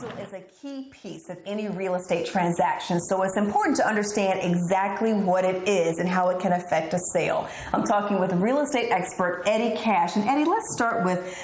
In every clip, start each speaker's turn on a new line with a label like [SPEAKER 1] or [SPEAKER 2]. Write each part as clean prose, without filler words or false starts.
[SPEAKER 1] appraisal is a key piece of any real estate transaction, so it's important to understand exactly what it is and how it can affect a sale. I'm talking with real estate expert Eddie Cash. And Eddie, let's start with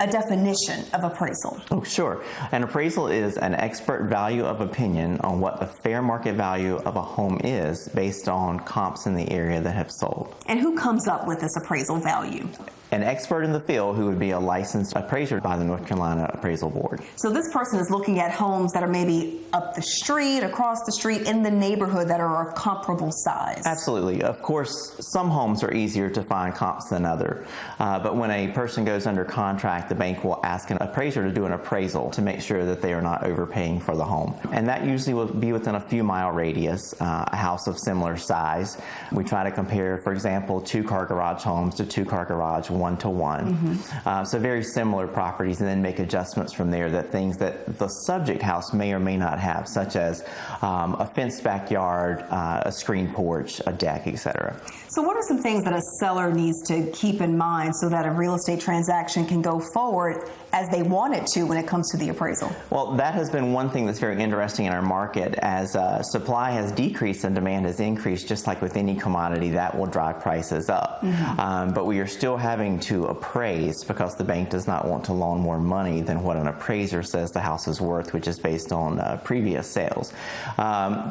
[SPEAKER 1] a definition of appraisal.
[SPEAKER 2] Oh, sure. An appraisal is an expert value of opinion on what the fair market value of a home is based on comps in the area that have sold.
[SPEAKER 1] And who comes up with this appraisal value?
[SPEAKER 2] An expert in the field who would be a licensed appraiser by the North Carolina Appraisal Board.
[SPEAKER 1] So this person is looking at homes that are maybe up the street, across the street, in the neighborhood that are of comparable size.
[SPEAKER 2] Absolutely. Of course, some homes are easier to find comps than others. But when a person goes under contract, the bank will ask an appraiser to do an appraisal to make sure that they are not overpaying for the home. And that usually will be within a few mile radius, a house of similar size. We try to compare, for example, two-car garage homes to two-car garage one-to-one. So very similar properties, and then make adjustments from there, that things that the subject house may or may not have, such as a fenced backyard, a screen porch, a deck, etc.
[SPEAKER 1] So what are some things that a seller needs to keep in mind so that a real estate transaction can go forward as they want it to when it comes to the appraisal? Well,
[SPEAKER 2] that has been one thing that's very interesting in our market. As supply has decreased and demand has increased, just like with any commodity, that will drive prices up. But we are still having to appraise because the bank does not want to loan more money than what an appraiser says the house is worth, which is based on previous sales.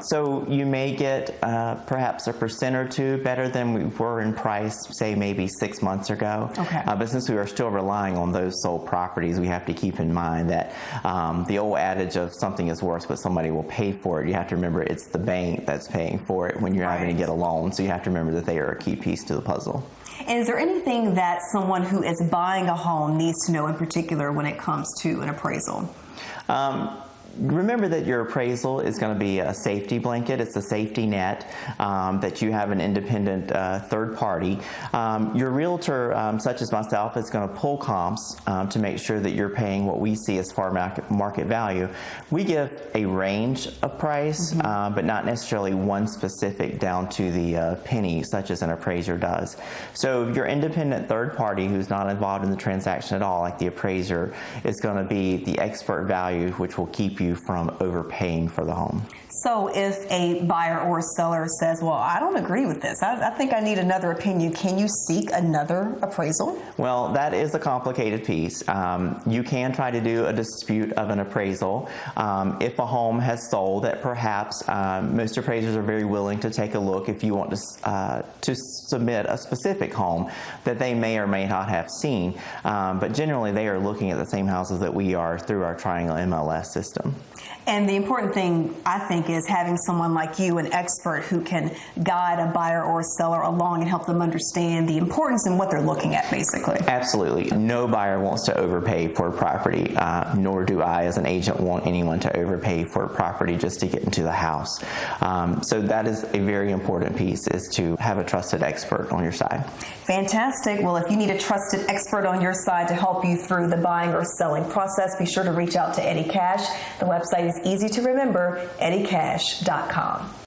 [SPEAKER 2] So you may get perhaps 1% or 2% better than we were in price, say maybe 6 months ago.
[SPEAKER 1] Okay.
[SPEAKER 2] But since we are still relying on those sold properties, we have to keep in mind that the old adage of something is worth what somebody will pay for it, you have to remember it's the bank that's paying for it when you're having to get a loan. So you have to remember that they are a key piece to the puzzle.
[SPEAKER 1] And is there anything that someone who is buying a home needs to know in particular when it comes to an appraisal?
[SPEAKER 2] Remember that your appraisal is going to be a safety blanket. It's a safety net, that you have an independent third party. Your realtor, such as myself, is going to pull comps to make sure that you're paying what we see as fair market value. We give a range of price, but not necessarily one specific down to the penny, such as an appraiser does. So your independent third party who's not involved in the transaction at all, like the appraiser, is going to be the expert value, which will keep you from overpaying for the home.
[SPEAKER 1] So if a buyer or seller says, well, I don't agree with this, I think I need another opinion, can you seek another appraisal?
[SPEAKER 2] Well, that is a complicated piece. You can try to do a dispute of an appraisal. If a home has sold, that perhaps most appraisers are very willing to take a look if you want to submit a specific home that they may or may not have seen. But generally, they are looking at the same houses that we are through our Triangle MLS system.
[SPEAKER 1] And the important thing, I think, is having someone like you, an expert, who can guide a buyer or a seller along and help them understand the importance and what they're looking at, basically.
[SPEAKER 2] Absolutely. No buyer wants to overpay for a property, nor do I as an agent want anyone to overpay for a property just to get into the house. So that is a very important piece, is to have a trusted expert on your side.
[SPEAKER 1] Fantastic. Well, if you need a trusted expert on your side to help you through the buying or selling process, be sure to reach out to Eddie Cash. The website is easy to remember, eddiecash.com.